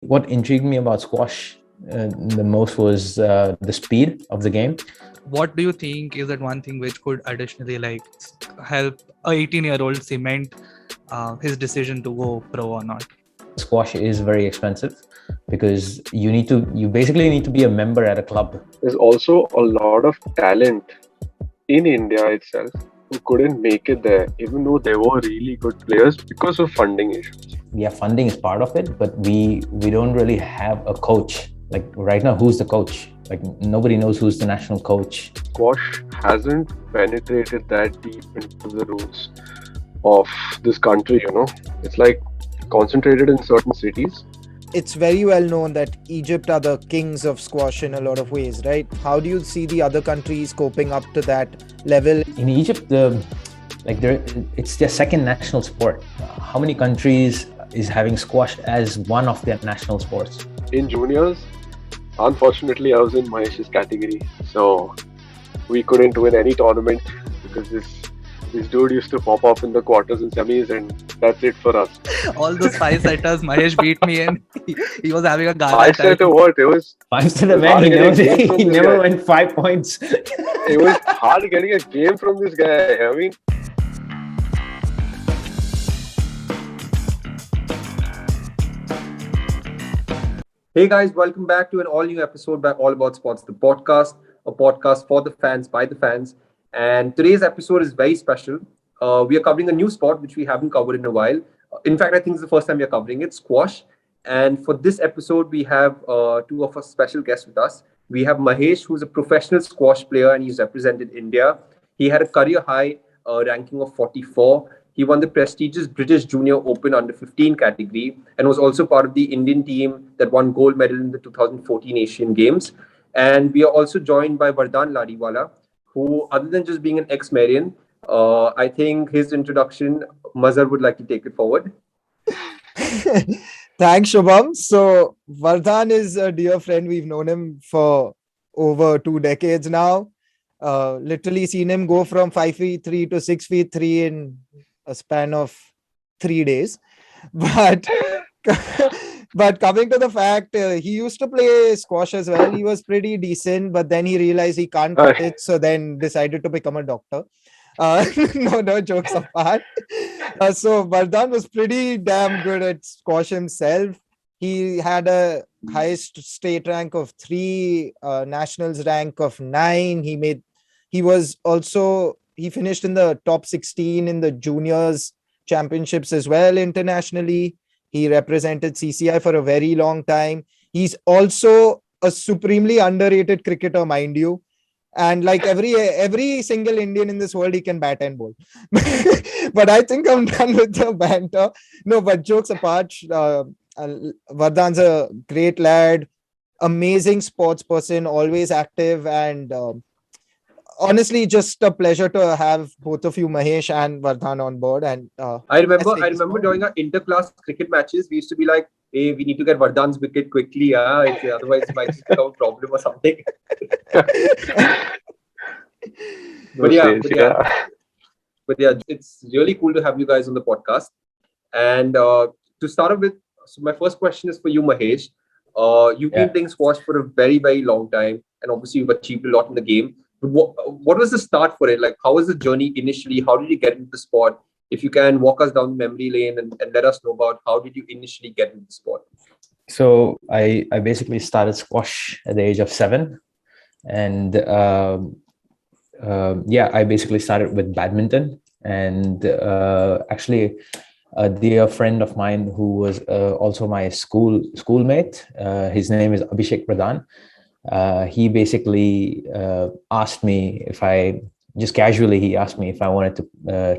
What intrigued me about squash the most was the speed of the game. What do you think is that one thing which could additionally help a 18-year-old cement his decision to go pro or not? Squash is very expensive because you basically need to be a member at a club. There's also a lot of talent in India itself who couldn't make it there, even though they were really good players because of funding issues. Yeah, funding is part of it, but we don't really have a coach. Like right now, who's the coach? Like nobody knows who's the national coach. Squash hasn't penetrated that deep into the roots of this country, It's like concentrated in certain cities. It's very well known that Egypt are the kings of squash in a lot of ways, right? How do you see the other countries coping up to that level? In Egypt, it's their second national sport. How many countries is having squash as one of their national sports? In juniors, unfortunately, I was in Mahesh's category, so we couldn't win any tournament because this dude used to pop up in the quarters and semis, and that's it for us. All those 5-setters, Mahesh beat me in. He was having a gala. 5-setter what? It was 5-setter man. He never went 5 points. It was hard getting a game from this guy. I mean, Hey guys, welcome back to an all new episode by All About Sports, the podcast, a podcast for the fans, by the fans. And today's episode is very special. We are covering a new sport which we haven't covered in a while. In fact, I think it's the first time we are covering it, squash. And for this episode, we have two of our special guests with us. We have Mahesh, who's a professional squash player and he's represented India. He had a career high ranking of 44. He won the prestigious British Junior Open under 15 category and was also part of the Indian team that won gold medal in the 2014 Asian Games. And we are also joined by Vardhan Ladiwala, who, other than just being an ex-Marian, I think his introduction, Mazhar would like to take it forward. Thanks, Shubham. So Vardhan is a dear friend. We've known him for over 2 decades now. Literally seen him go from 5'3" to 6'3" in a span of 3 days. But coming to the fact, he used to play squash as well. He was pretty decent, but then he realized he can't cut it, so then decided to become a doctor. No jokes apart. So Vardhan was pretty damn good at squash himself. He had a highest state rank of 3, nationals rank of 9. He finished in the top 16 in the juniors championships as well internationally. He represented CCI for a very long time. He's also a supremely underrated cricketer, mind you. And like every single Indian in this world, he can bat and bowl. But I think I'm done with the banter. No, but jokes apart, Vardhan's a great lad, amazing sports person, always active, and honestly, just a pleasure to have both of you, Mahesh and Vardhan, on board. And I remember during our inter-class cricket matches, we used to be like, hey, we need to get Vardhan's wicket quickly, otherwise it might just become a problem or something. But yeah, it's really cool to have you guys on the podcast. And to start off with, so my first question is for you, Mahesh. You've been playing squash for a very, very long time, and obviously you've achieved a lot in the game. But what was the start for it? Like, how was the journey initially? How did you get into the sport? If you can walk us down memory lane and let us know about how did you initially get into the sport? So I basically started squash at the age of 7. And I basically started with badminton. And actually, a dear friend of mine who was also my schoolmate, his name is Abhishek Pradhan. He basically asked me if I wanted to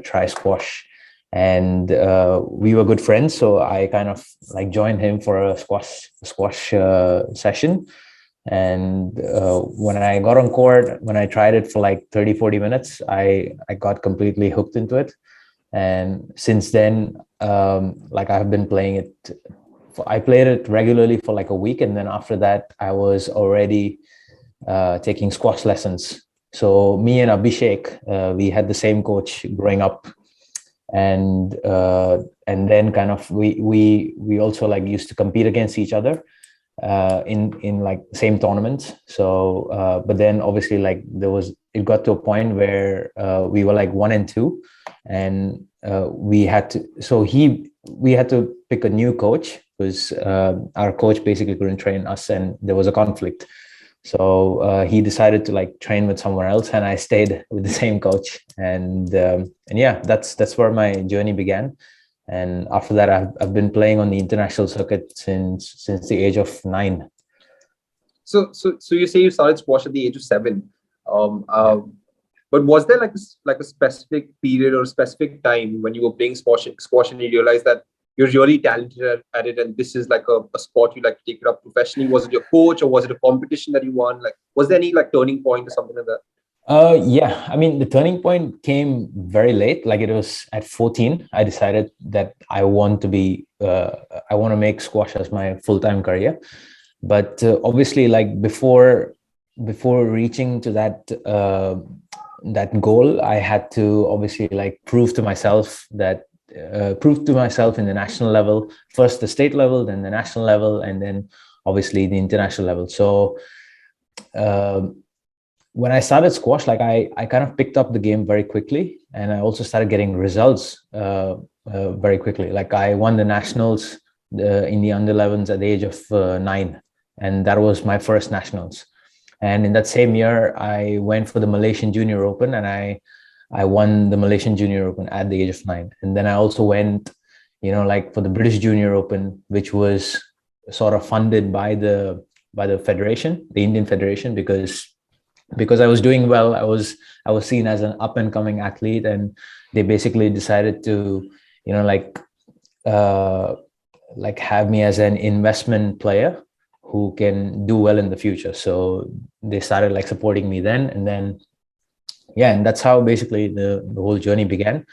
try squash, and we were good friends. So I kind of like joined him for a squash session. And when I got on court, when I tried it for like 30-40 minutes, I got completely hooked into it. And since then, I've been playing it. I played it regularly for like a week, and then after that, I was already taking squash lessons. So me and Abhishek, we had the same coach growing up, and then kind of we also like used to compete against each other in like same tournaments. So but then obviously like it got to a point where we were like 1 and 2, and we had to pick a new coach because our coach basically couldn't train us, and there was a conflict. So he decided to like train with somewhere else, and I stayed with the same coach. And yeah, that's where my journey began. And after that, I've been playing on the international circuit since the age of 9. So you say you started squash at the age of 7. But was there like a specific period or a specific time when you were playing squash and you realized that you're really talented at it, and this is like a sport you like to take it up professionally? Was it your coach, or was it a competition that you won? Like, was there any like turning point or something like that? Yeah, I mean, the turning point came very late. Like it was at 14, I decided that I want to make squash as my full-time career. But obviously, like before reaching to that goal, I had to obviously like prove to myself in the national level, first the state level, then the national level, and then obviously the international level. So when I started squash, like I kind of picked up the game very quickly, and I also started getting results very quickly. Like I won the nationals in the under 11s at the age of 9, and that was my first nationals. And in that same year, I went for the Malaysian Junior Open, and I won the Malaysian Junior Open at the age of 9. And then I also went, like for the British Junior Open, which was sort of funded by the federation, the Indian Federation, because I was doing well. I was seen as an up and coming athlete, and they basically decided to, have me as an investment player who can do well in the future. So they started like supporting me then, and then, yeah, and that's how basically the whole journey began.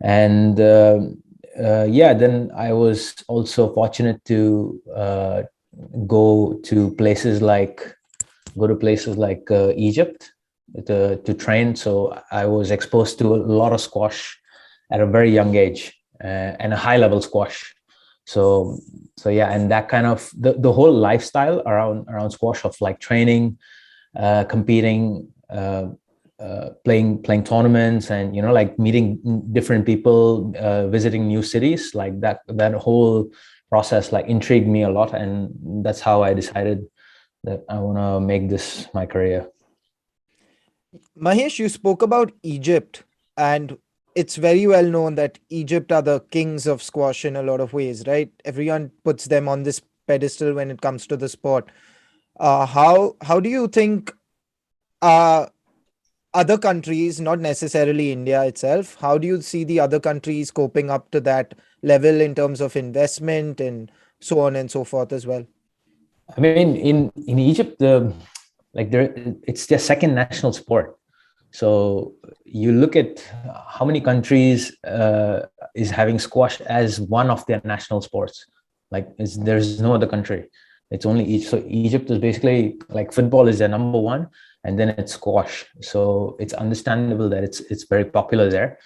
And yeah, then I was also fortunate to go to places like Egypt to train. So I was exposed to a lot of squash at a very young age, and a high level squash. So yeah, and that kind of the whole lifestyle around squash of like training, competing, playing tournaments, and like meeting different people, visiting new cities, like that whole process like intrigued me a lot, and that's how I decided that I want to make this my career. Mahesh, you spoke about Egypt, and it's very well known that Egypt are the kings of squash in a lot of ways, right? Everyone puts them on this pedestal when it comes to the sport. How do you think other countries, not necessarily India itself, how do you see the other countries coping up to that level in terms of investment and so on and so forth as well? I mean, in Egypt, it's their second national sport. So you look at how many countries is having squash as one of their national sports. Like there's no other country. It's only Egypt. So Egypt is basically like football is their number one, and then it's squash. So it's understandable that it's very popular there.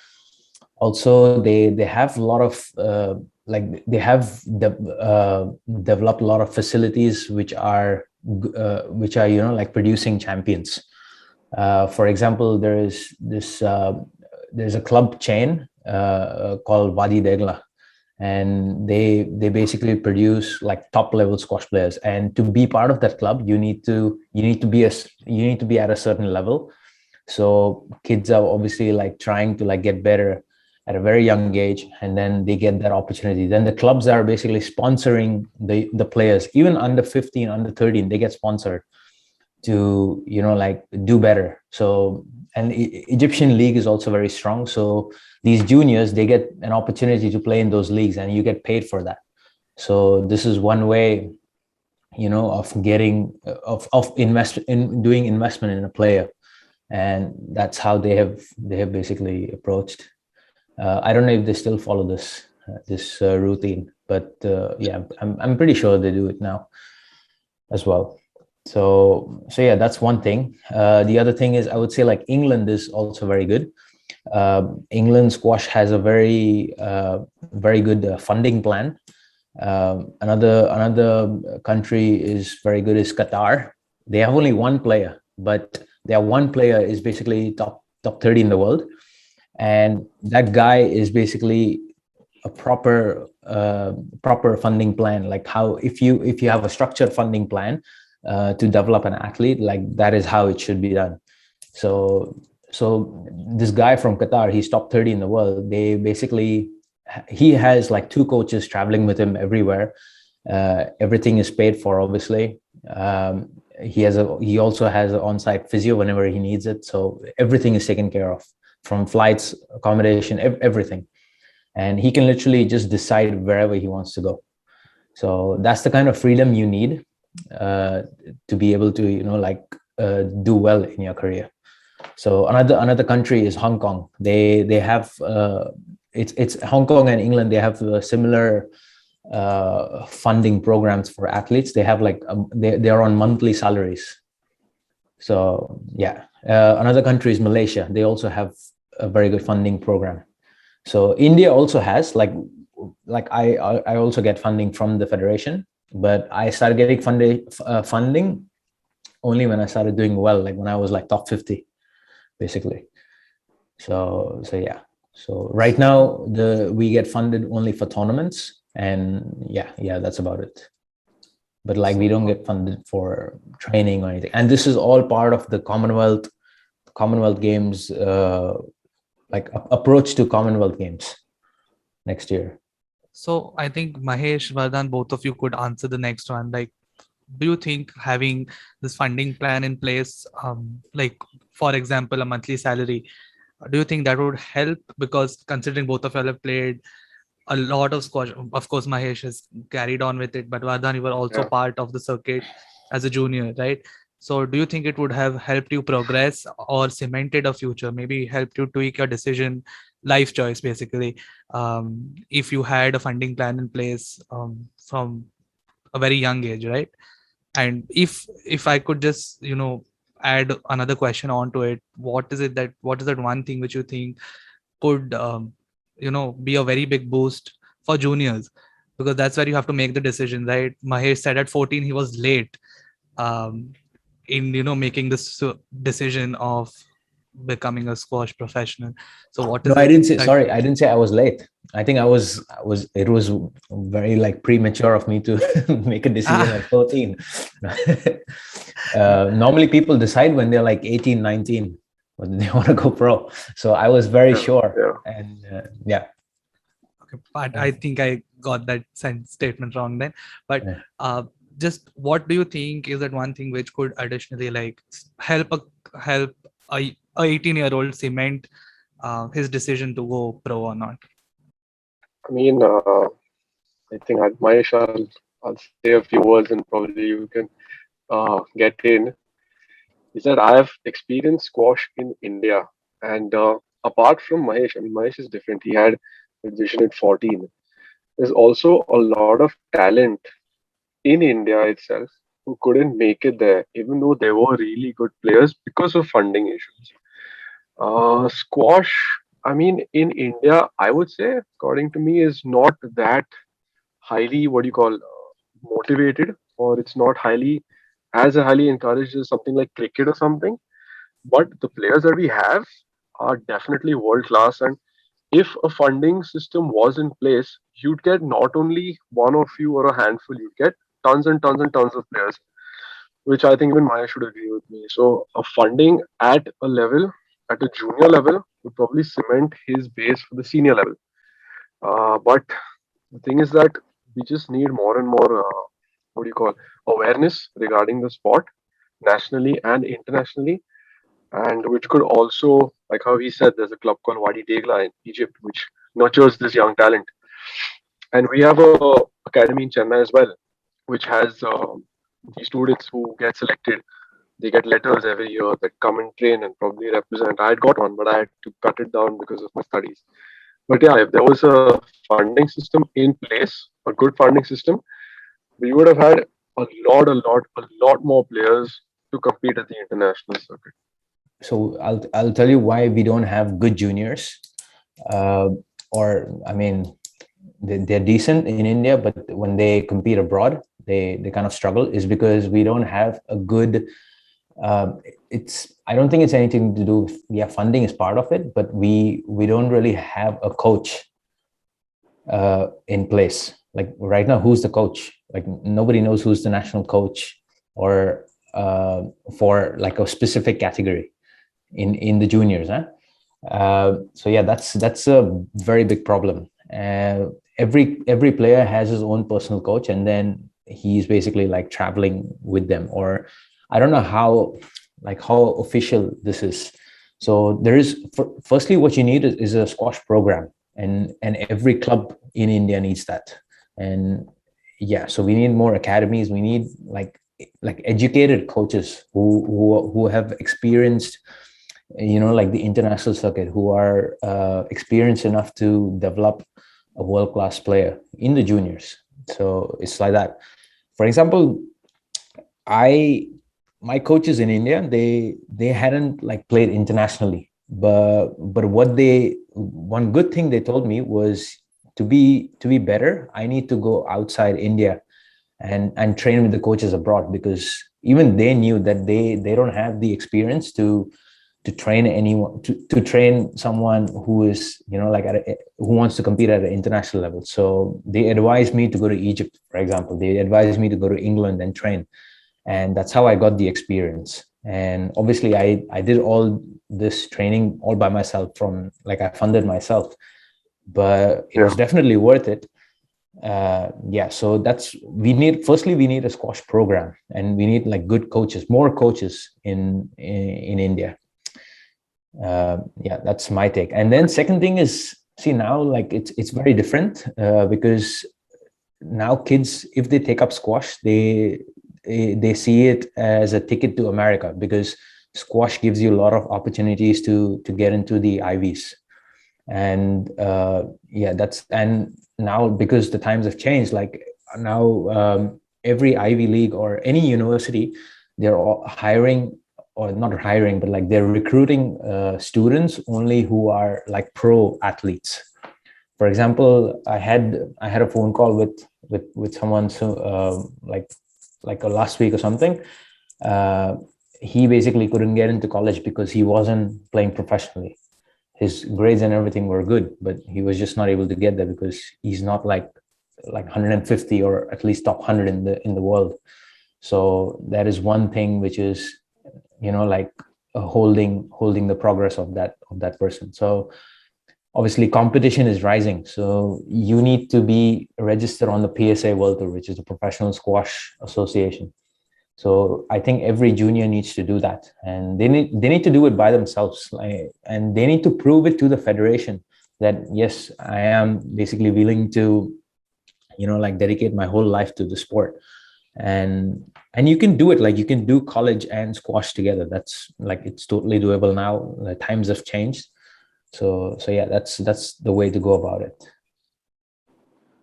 Also, they have a lot of developed a lot of facilities which are like producing champions. For example, there's a club chain called Wadi Degla, and they basically produce like top level squash players. And to be part of that club, you need to be at a certain level. So kids are obviously like trying to like get better at a very young age, and then they get that opportunity. Then the clubs are basically sponsoring the players, even under 15, under 13, they get sponsored to like do better. So, and Egyptian league is also very strong. So these juniors, they get an opportunity to play in those leagues, and you get paid for that. So this is one way, of getting of doing investment in a player, and that's how they have basically approached. I don't know if they still follow this routine, but yeah, I'm pretty sure they do it now as well. So yeah, that's one thing. The other thing is, I would say like England is also very good. England squash has a very good funding plan. Another country is very good is Qatar. They have only one player, but their one player is basically top 30 in the world, and that guy is basically a proper funding plan. Like how if you have a structured funding plan to develop an athlete, like that is how it should be done. So this guy from Qatar, he's top 30 in the world. He has like 2 coaches traveling with him everywhere. Everything is paid for, obviously. He also has an on-site physio whenever he needs it. So everything is taken care of, from flights, accommodation, everything. And he can literally just decide wherever he wants to go. So that's the kind of freedom you need to be able to, do well in your career. So another country is Hong Kong. They have it's Hong Kong and England. They have similar funding programs for athletes. They have they're on monthly salaries. So yeah, another country is Malaysia. They also have a very good funding program. So India also has like I also get funding from the federation, but I started getting funding only when I started doing well, like when I was like top 50, basically. So yeah. So right now we get funded only for tournaments, and yeah, that's about it. But like we don't get funded for training or anything. And this is all part of the Commonwealth Games, approach to Commonwealth Games next year. So I think Mahesh, Vardhan, both of you could answer the next one. Like, do you think having this funding plan in place, like for example, a monthly salary, do you think that would help? Because considering both of you have played a lot of squash, of course, Mahesh has carried on with it, but Vardhan, you were also part of the circuit as a junior, right? So do you think it would have helped you progress or cemented a future, maybe helped you tweak your decision, life choice, basically, if you had a funding plan in place from a very young age, right? And if I could just add another question onto it, what is that one thing which you think could be a very big boost for juniors, because that's where you have to make the decision, right? Mahesh said at 14 he was late in making this decision of becoming a squash professional. So what is I didn't say, sorry, I didn't say I was late. I think it was very like premature of me to make a decision at 14. Normally people decide when they're like 18, 19, when they want to go pro. So I was very sure. And yeah. Okay, but I think I got that statement wrong then. But just what do you think is that one thing which could additionally like help a 18-year-old cement his decision to go pro or not? I mean, I think Mahesh, I'll say a few words and probably you can get in. Is that I have experienced squash in India, and apart from Mahesh, I mean, Mahesh is different. He had a vision at 14. There's also a lot of talent in India itself who couldn't make it there, even though they were really good players because of funding issues. Squash, I mean, in India, I would say, according to me, is not that highly, what do you call, motivated, or it's not highly encouraged as something like cricket or something. But the players that we have are definitely world class. And if a funding system was in place, you'd get not only one or few or a handful, you'd get tons and tons and tons of players, which I think even Maya should agree with me. So, a funding at a junior level, would probably cement his base for the senior level. But the thing is that we just need more and more, what do you call, awareness regarding the sport, nationally and internationally, and which could also, like how he said, there's a club called Wadi Degla in Egypt, which nurtures this young talent. And we have a academy in Chennai as well, which has these students who get selected. They get letters every year that come and train and probably represent. I had got one, but I had to cut it down because of my studies. But yeah, if there was a funding system in place, a good funding system, we would have had a lot more players to compete at the international circuit. so I'll tell you why we don't have good juniors. Or I mean, they're decent in India, but when they compete abroad, they kind of struggle. Is because we don't have a good. It's I don't think it's anything to do with, yeah, funding is part of it, but we don't really have a coach in place. Like right now, who's the coach? Like nobody knows who's the national coach or for like a specific category in the juniors. So yeah, that's a very big problem. Every player has his own personal coach, and then he's basically like traveling with them. Or I don't know how official this is. So there is firstly what you need is a squash program, and every club in India needs that. And yeah, so we need more academies. We need like educated coaches who have experienced, like the international circuit, who are experienced enough to develop a world-class player in the juniors. So it's like that. For example, my coaches in India, they hadn't like played internationally, but one good thing they told me was to be better, I need to go outside India and train with the coaches abroad, because even they knew that they don't have the experience to train anyone, to train someone who is who wants to compete at an international level. So they advised me to go to Egypt, for example. They advised me to go to England and train, and that's how I got the experience. And obviously I did all this training all by myself, from like I funded myself, but it was definitely worth it. So we need a squash program, and we need like good coaches, more coaches in India. That's my take. And then second thing is, see, now like it's very different, because now kids, if they take up squash, they see it as a ticket to America, because squash gives you a lot of opportunities to get into the Ivies. And and now, because the times have changed, like now every Ivy League or any university, they're all hiring, or not hiring, but like they're recruiting students only who are like pro athletes. For example, I had a phone call with someone, so like last week or something. He basically couldn't get into college because he wasn't playing professionally. His grades and everything were good, but he was just not able to get there because he's not like 150 or at least top 100 in the world. So that is one thing which is holding the progress of that person. So obviously competition is rising, so you need to be registered on the PSA World Tour, which is the Professional Squash Association. So I think every junior needs to do that, and they need to do it by themselves, and they need to prove it to the federation that yes, I am basically willing to dedicate my whole life to the sport. And you can do it, like you can do college and squash together. That's like, it's totally doable now. The times have changed. So yeah, that's the way to go about it.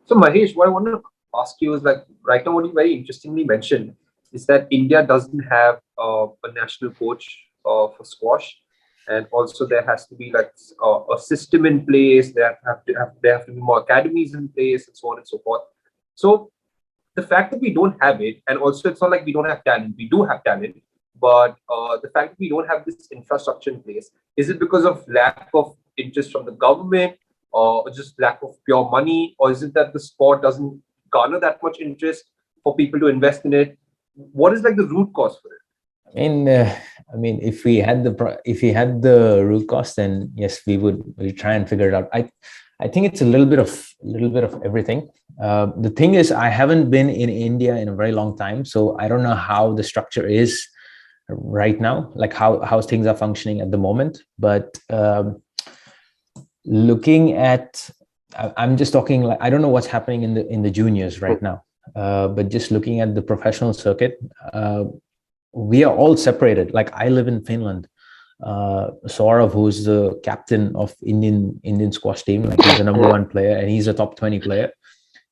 So Mahesh, what I want to ask you is, like, right now what you very interestingly mentioned is that India doesn't have a national coach for squash, and also there has to be like a system in place. There have to be more academies in place, and so on and so forth. So the fact that we don't have it, and also it's not like we don't have talent. We do have talent, but the fact that we don't have this infrastructure in place, is it because of lack of interest from the government, or just lack of pure money, or is it that the sport doesn't garner that much interest for people to invest in it? What is like the root cause for it? I mean, if we had the root cause, then yes, we'll try and figure it out. I think it's a little bit of everything. The thing is, I haven't been in India in a very long time, so I don't know how the structure is right now, like how things are functioning at the moment. But looking at, I'm just talking, like, I don't know what's happening in the juniors right now, but just looking at the professional circuit, we are all separated. Like, I live in Finland. Saurav, who's the captain of Indian squash team, like, he's the number one player and he's a top 20 player.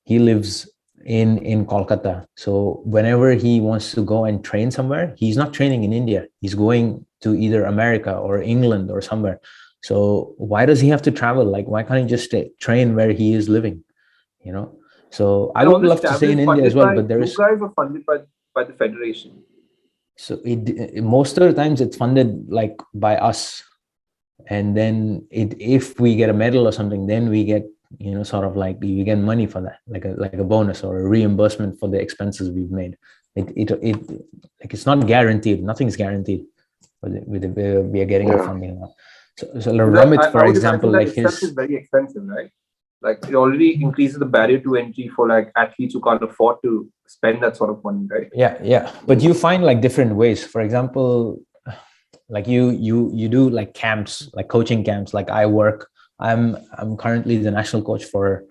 He lives in Kolkata. So whenever he wants to go and train somewhere, he's not training in India. He's going to either America or England or somewhere. So why does he have to travel? Like, why can't he just train where he is living? You know. So I And all would this love to travel say is in India as funded well, by but there you is. guys or funded by the federation? So it most of the times it's funded like by us, and then if we get a medal or something, then we get, you know, sort of like you get money for that, like a bonus or a reimbursement for the expenses we've made. It like it's not guaranteed. Nothing's guaranteed. We are getting the funding now. So Ramit, I for would imagine example, that like itself is his. very expensive, right? Like it already increases the barrier to entry for like athletes who can't afford to spend that sort of money, right? Yeah. But you find like different ways. For example, like you do like camps, like coaching camps. Like I'm currently the national coach for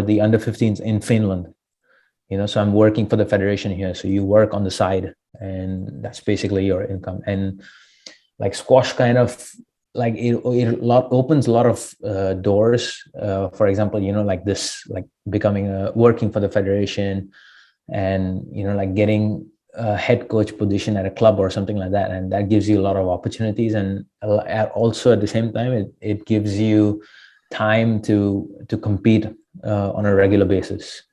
the under 15s in Finland. You know, so I'm working for the federation here. So you work on the side, and that's basically your income. And like squash kind of like it opens a lot of doors. For example, you know, like this, like becoming working for the federation, and you know, like getting a head coach position at a club or something like that, and that gives you a lot of opportunities. And also at the same time, it gives you time to compete on a regular basis.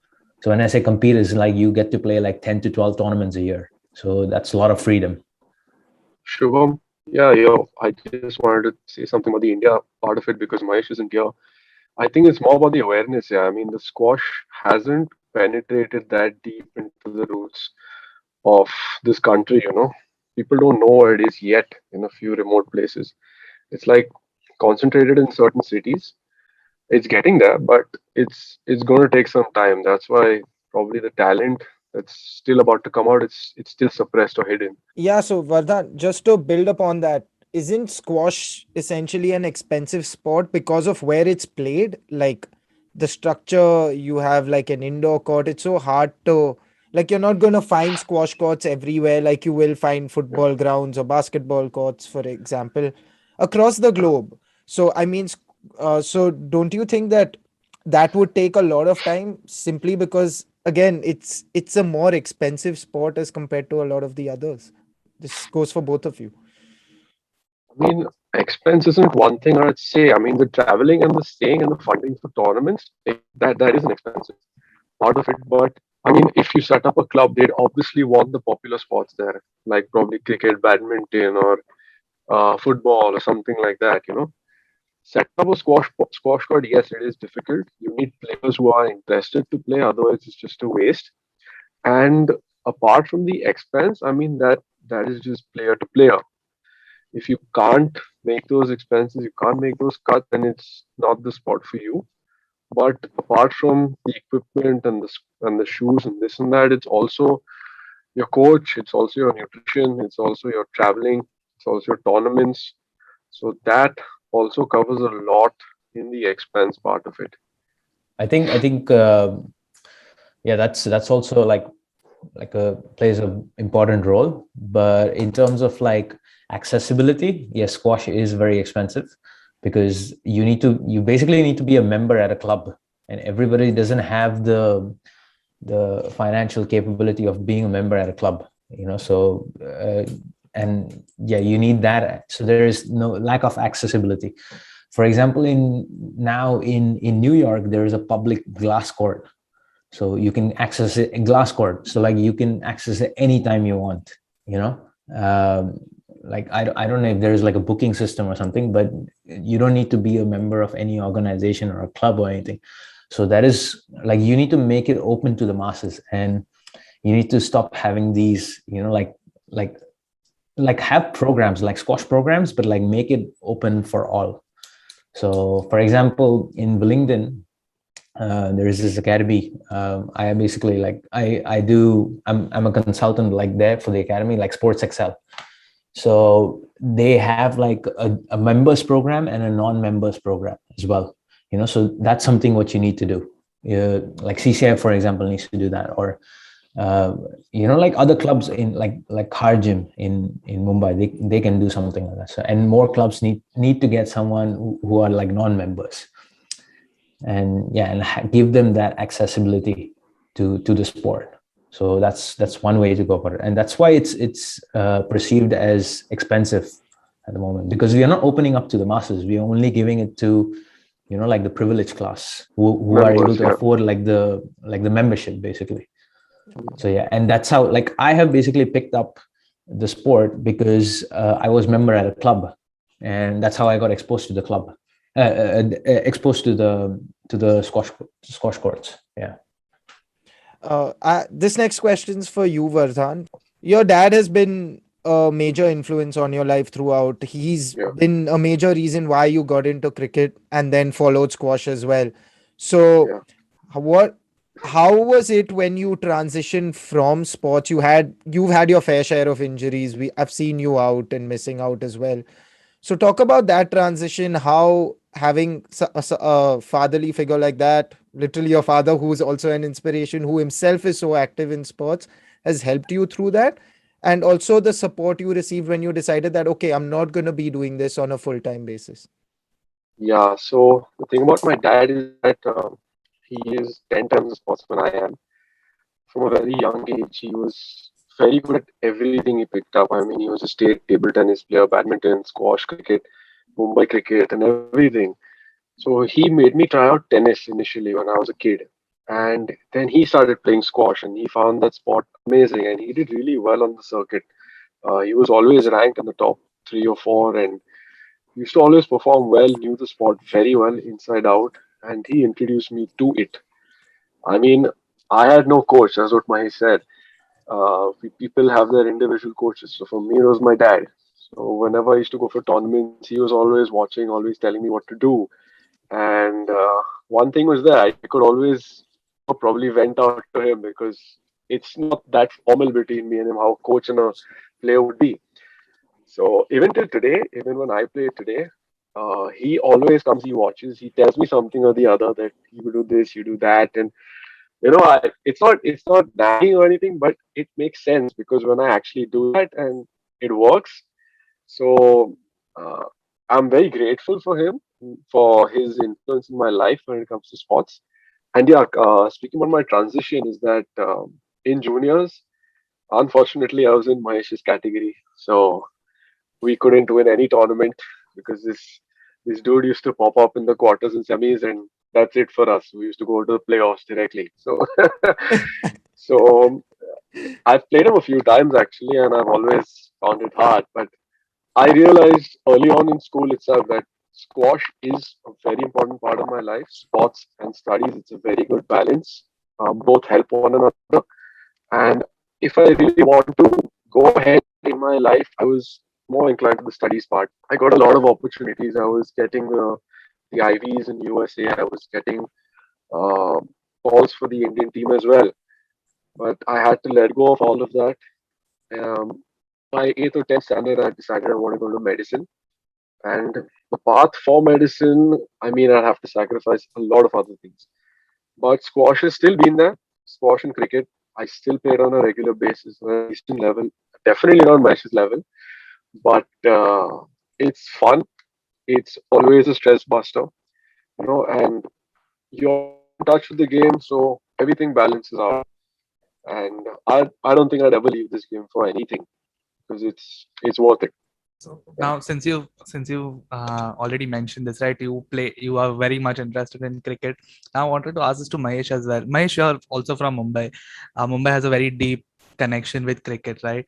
So when I say compete, is like you get to play like 10 to 12 tournaments a year. So that's a lot of freedom. Shubham, I just wanted to say something about the India part of it because Mahesh isn't here. I think it's more about the awareness. Yeah, I mean, the squash hasn't penetrated that deep into the roots of this country. People don't know what it is yet in a few remote places. It's like concentrated in certain cities. It's getting there, but it's going to take some time. That's why probably the talent that's still about to come out, it's still suppressed or hidden. Yeah, so Vardhan, just to build upon that, isn't squash essentially an expensive sport because of where it's played? Like the structure, you have like an indoor court. It's so hard to, like, you're not going to find squash courts everywhere like you will find football grounds or basketball courts, for example, across the globe. So, I mean, so don't you think that that would take a lot of time simply because, again, it's a more expensive sport as compared to a lot of the others? This goes for both of you. I mean, expense isn't one thing I'd say. I mean, the traveling and the staying and the funding for tournaments, that is an expensive part of it. But I mean, if you set up a club, they'd obviously want the popular sports there, like probably cricket, badminton, or football, or something like that. Set up a squash court. Yes, it is difficult. You need players who are interested to play. Otherwise, it's just a waste. And apart from the expense, I mean that is just player to player. If you can't make those expenses, you can't make those cuts, then it's not the sport for you. But apart from the equipment and the shoes and this and that, it's also your coach, it's also your nutrition, it's also your traveling, it's also your tournaments. So that also covers a lot in the expense part of it. I think yeah, that's also like a plays an important role. But in terms of like accessibility, yes, squash is very expensive because you basically need to be a member at a club, and everybody doesn't have the financial capability of being a member at a club, so and yeah, you need that. So there is no lack of accessibility. For example, in New York, there is a public glass court, so you can access it in glass court. So like you can access it anytime you want, like I don't know if there's like a booking system or something, but you don't need to be a member of any organization or a club or anything. So that is like, you need to make it open to the masses, and you need to stop having these, like have programs like squash programs, but like make it open for all. So for example, in Wellington, there is this academy. I basically like I'm a consultant like there for the academy, like Sports Excel. So they have like a members program and a non-members program as well. So that's something what you need to do. Like CCI, for example, needs to do that, or like other clubs in like Car Gym in Mumbai, they can do something like that. So, and more clubs need to get someone who are like non-members, and give them that accessibility to the sport. So that's one way to go for it, and that's why it's perceived as expensive at the moment, because we are not opening up to the masses. We are only giving it to, like the privileged class who are able to afford like the membership basically. So yeah, and that's how like I have basically picked up the sport because I was member at a club, and that's how I got exposed to the club, exposed to the squash courts. Yeah. This next question's for you, Vardhan. Your dad has been a major influence on your life throughout. He's been a major reason why you got into cricket and then followed squash as well. So, how was it when you transitioned from sports? You've had your fair share of injuries. I've seen you out and missing out as well. So talk about that transition, how having a fatherly figure like that, literally your father who is also an inspiration, who himself is so active in sports, has helped you through that. And also the support you received when you decided that, okay, I'm not going to be doing this on a full-time basis. Yeah, so the thing about my dad is that he is 10 times the sportsman I am. From a very young age, he was very good at everything he picked up. I mean, he was a state table tennis player, badminton, squash, cricket, Mumbai cricket, and everything. So he made me try out tennis initially when I was a kid. And then he started playing squash and he found that sport amazing and he did really well on the circuit. He was always ranked in the top 3 or 4 and used to always perform well, knew the sport very well inside out, and he introduced me to it. I mean, I had no coach, that's what Mahesh said. People have their individual coaches. So for me, it was my dad. So whenever I used to go for tournaments, he was always watching, always telling me what to do. And one thing was that I could always probably vent out to him because it's not that formal between me and him how a coach and a player would be. So even till today, even when I play today, he always comes, he watches, he tells me something or the other that you do this, you do that, and it's not nagging or anything, but it makes sense because when I actually do that and it works, so uh, I'm very grateful for him for his influence in my life when it comes to sports. And yeah, speaking about my transition, is that in juniors, unfortunately, I was in Mahesh's category, so we couldn't win any tournament because this dude used to pop up in the quarters and semis, and that's it for us. We used to go to the playoffs directly. So, so I've played him a few times actually, and I've always found it hard. But I realized early on in school itself that squash is a very important part of my life. Sports and studies, it's a very good balance. Both help one another. And if I really want to go ahead in my life, I was more inclined to the studies part. I got a lot of opportunities. I was getting the IVs in USA. I was getting uh, calls for the Indian team as well. But I had to let go of all of that. By 8th or 10th standard, I decided I want to go to medicine. And the path for medicine, I mean, I'd have to sacrifice a lot of other things. But squash has still been there. Squash and cricket, I still play it on a regular basis on a decent level. Definitely not Mahesh's level, but it's fun. It's always a stress buster, and you're in touch with the game, so everything balances out. And I don't think I'd ever leave this game for anything because it's worth it. So now, since you already mentioned this, right? You are very much interested in cricket. Now, I wanted to ask this to Mahesh as well. Mahesh, you are also from Mumbai. Mumbai has a very deep connection with cricket, right?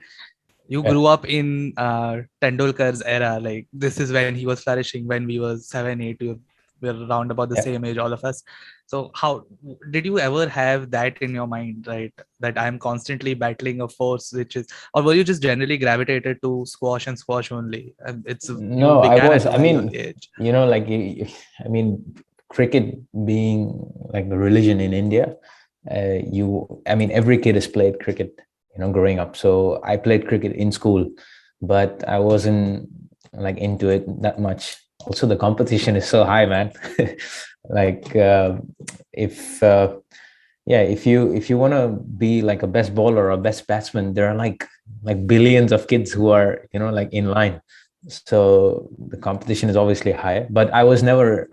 You Yeah. grew up in Tendulkar's era. Like this is when he was flourishing. When we were 7, 8, we were around about the Yeah. same age, all of us. So, how did you ever have that in your mind, right? That I'm constantly battling a force, which is, or were you just generally gravitated to squash and squash only? And you No, I began at was. a I very young mean, age. like, I mean, cricket being like the religion in India, I mean, every kid has played cricket, growing up. So I played cricket in school, but I wasn't like into it that much. Also, the competition is so high, man. Like, if yeah, if you want to be like a best bowler or a best batsman, there are like billions of kids who are like in line. So the competition is obviously high, but I never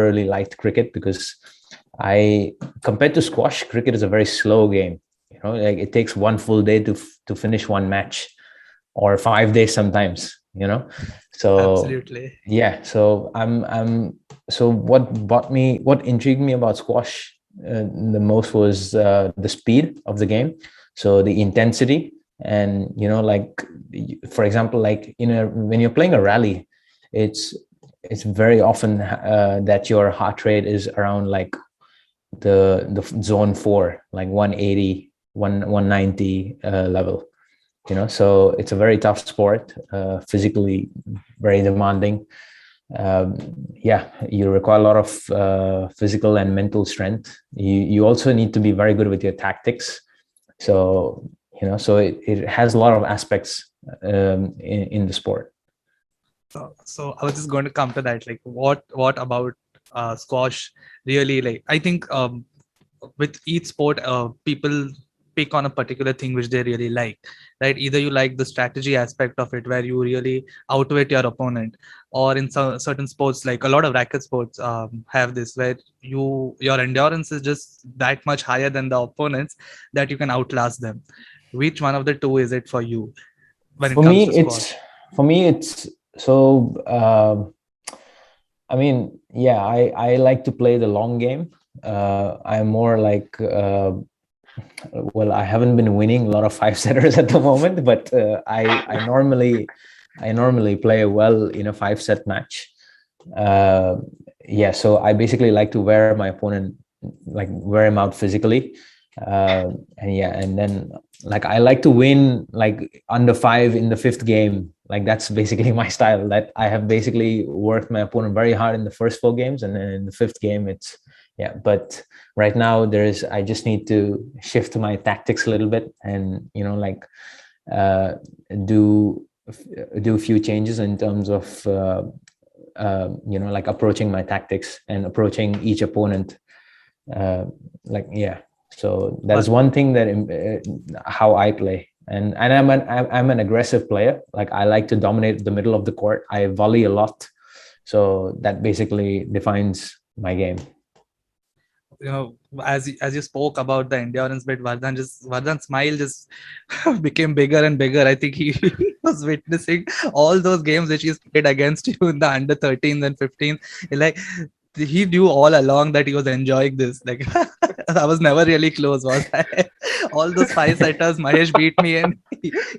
really liked cricket because I compared to squash, cricket is a very slow game. like it takes one full day to finish one match, or 5 days sometimes. So Absolutely. yeah. So so what intrigued me about squash the most was the speed of the game, so the intensity, and like for example, like when you're playing a rally, it's very often that your heart rate is around like the zone 4, like 180 190 level. So it's a very tough sport, physically very demanding. Yeah, you require a lot of physical and mental strength. You also need to be very good with your tactics. So so it has a lot of aspects in the sport. So I was just going to come to that. Like, what about squash really, like, I think with each sport, people pick on a particular thing which they really like, right? Either you like the strategy aspect of it, where you really outwit your opponent, or in some certain sports, like a lot of racket sports have this, where your endurance is just that much higher than the opponents that you can outlast them. Which one of the two is it for you when it For comes me, to squash? it's so. I mean, yeah, I like to play the long game. I'm more like well, I haven't been winning a lot of five setters at the moment, but I normally play well in a 5-set match. Uh, yeah, so I basically like to wear my opponent, like wear him out physically. And yeah, and then like I like to win like under 5 in the 5th game. Like that's basically my style. That I have basically worked my opponent very hard in the first 4 games, and then in the 5th game it's yeah. But right now I just need to shift my tactics a little bit, and like uh, do a few changes in terms of like approaching my tactics and approaching each opponent. Like yeah, so that is one thing that how I play. And I'm an aggressive player. Like I like to dominate the middle of the court. I volley a lot, so that basically defines my game. As you spoke about the endurance bit, Vardhan's smile just became bigger and bigger. I think he was witnessing all those games which he's played against you in the under 13s and 15s. Like, he knew all along that he was enjoying this. Like, I was never really close, was I? All those 5-setters, Mahesh beat me, and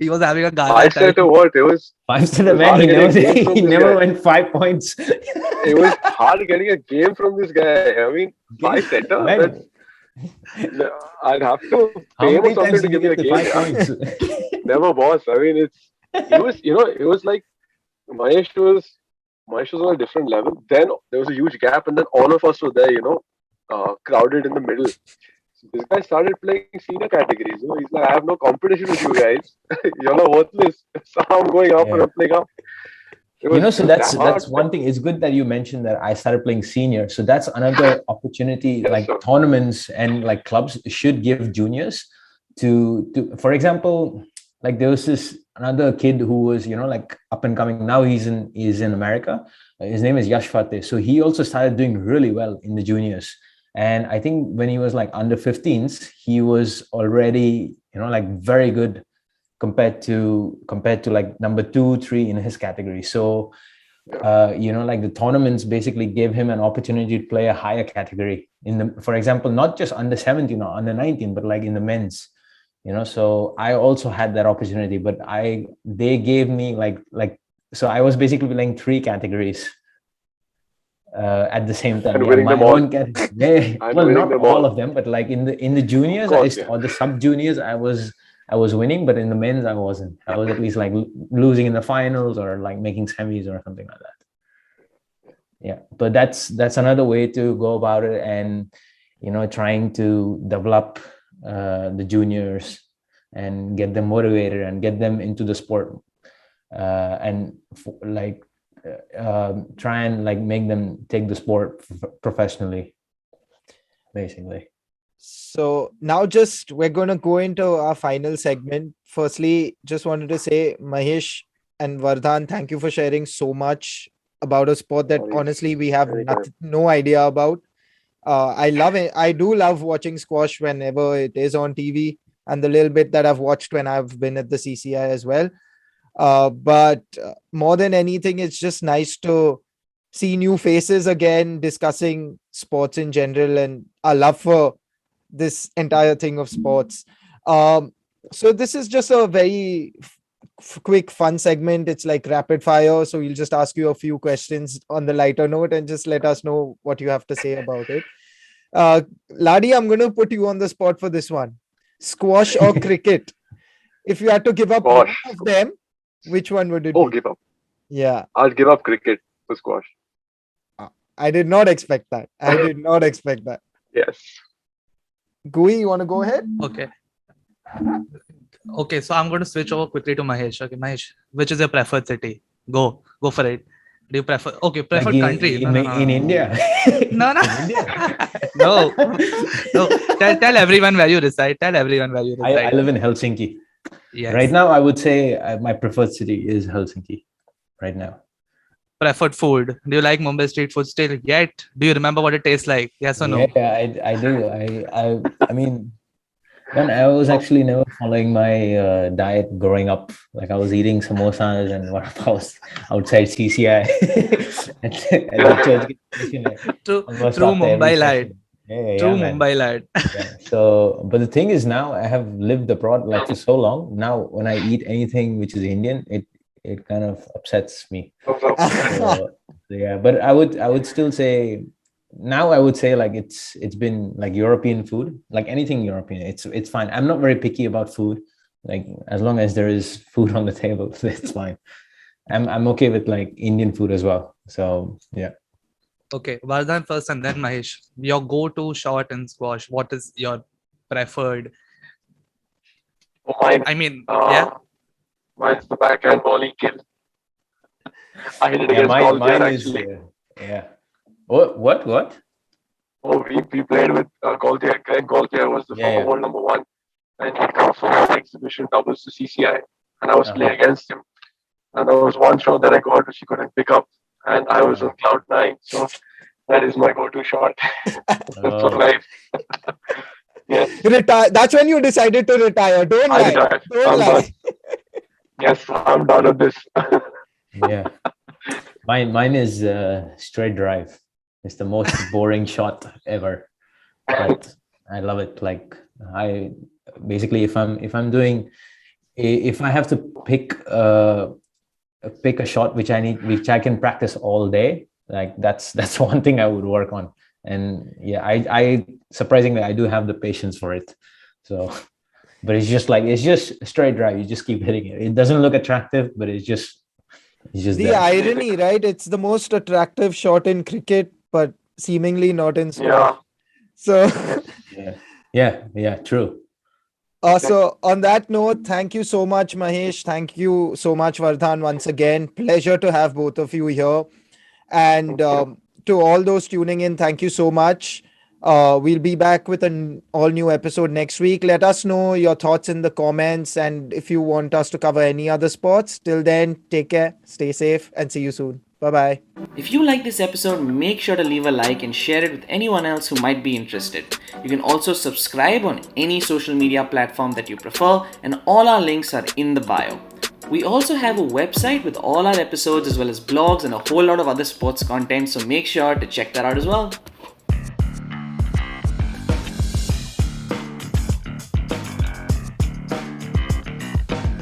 he was having a gala I time. said to what? It was 5-setter, man. hard He getting never, a game from he this never guy. went 5 points. It was hard getting a game from this guy. I mean, 5-setter. Man, I'd have to how pay him many something times to did you give me a get the game. 5 points? Never, boss. I mean, it was like Mahesh was on a different level. Then there was a huge gap, and then all of us were there, crowded in the middle. So this guy started playing senior categories. He's like, I have no competition with you guys. You're not worthless. So I'm going up and I'm playing up. So that's one thing. It's good that you mentioned that I started playing senior. So that's another opportunity. Yes, like sir. tournaments and like clubs should give juniors to for example, like there was this another kid who was like up and coming. Now he's in America. His name is Yash Fateh. So he also started doing really well in the juniors. And I think when he was like under 15s, he was already like very good compared to like number 2 3 in his category. So like the tournaments basically gave him an opportunity to play a higher category in the, for example, not just under 17 or under 19, but like in the men's. So I also had that opportunity, but they gave me like so I was basically playing 3 categories at the same time. And winning my them all. own category. Well, not all of them, but like in the juniors, or the sub juniors, I was winning, but in the men's I wasn't. I was at least like losing in the finals or like making semis or something like that. Yeah, but that's another way to go about it, and trying to develop the juniors and get them motivated and get them into the sport, and try and like make them take the sport professionally, basically. So now we're going to go into our final segment. Firstly, just wanted to say, Mahesh and Vardhan, thank you for sharing so much about a sport that honestly we have no idea about. I love it. I do love watching squash whenever it is on TV. and the little bit that I've watched when I've been at the CCI as well. But more than anything, it's just nice to see new faces again, discussing sports in general and our love for this entire thing of sports. So this is just a very quick fun segment. It's like rapid fire, so we'll just ask you a few questions on the lighter note and just let us know what you have to say about it. Ladi, I'm going to put you on the spot for this one. Squash or cricket? If you had to give up one Squash. of them, which one would it Oh, be? give up. Yeah, I'll give up cricket for squash. I did not expect that. I did not expect that. Yes. Gui, you want to go ahead? Okay, so I'm going to switch over quickly to Mahesh. Okay, Mahesh, which is your preferred city? Go for it. Do you prefer? Okay, preferred country. In India. No. In India. No. Tell everyone where you reside. I live in Helsinki. Yes. Right now, I would say my preferred city is Helsinki. Right now. Preferred food. Do you like Mumbai street food still yet? Do you remember what it tastes like? Yes or no? Yeah, I do. I mean, when I was actually never following my diet growing up. Like I was eating samosas and what I was outside CCI at the church. True Mumbai lad. True man. Mumbai lad. Yeah. So, but the thing is now I have lived abroad like for so long. Now when I eat anything which is Indian, it kind of upsets me. So, yeah, but I would still say now I would say like it's been like European food, like anything European. It's fine. I'm not very picky about food. Like as long as there is food on the table, it's fine. I'm okay with like Indian food as well. So yeah. Okay, Vardhan first and then Mahesh. Your go-to shot in squash. What is your preferred? Mine. I mean, yeah. Mine's the backhand volley kill. I hit it against mine Gaultier, is actually. yeah. What? Oh, we played with Gaultier. Greg Gaultier was the former world number one, and he'd come from an exhibition doubles to CCI, and I was playing against him. And there was one shot that I got which he couldn't pick up, and I was on cloud 9. So that is my go-to shot. That's for life. Yes. Retire. That's when you decided to retire. Don't lie. Don't lie. Yes, I'm done with this. Yeah. Mine is straight drive. It's the most boring shot ever, but I love it. Like I basically, if I have to pick a shot which I can practice all day, like that's one thing I would work on. And yeah, I surprisingly I do have the patience for it. So, but it's just straight drive. You just keep hitting it. It doesn't look attractive, but it's just the there. Irony, right? It's the most attractive shot in cricket, but seemingly not in squash. Yeah. So yeah, true. So on that note, thank you so much, Mahesh. Thank you so much, Vardhan, once again. Pleasure to have both of you here. And to all those tuning in, thank you so much. We'll be back with an all new episode next week. Let us know your thoughts in the comments, and if you want us to cover any other sports. Till then, take care, stay safe, and see you soon. Bye-bye. If you like this episode, make sure to leave a like and share it with anyone else who might be interested. You can also subscribe on any social media platform that you prefer, and all our links are in the bio. We also have a website with all our episodes as well as blogs and a whole lot of other sports content, so make sure to check that out as well.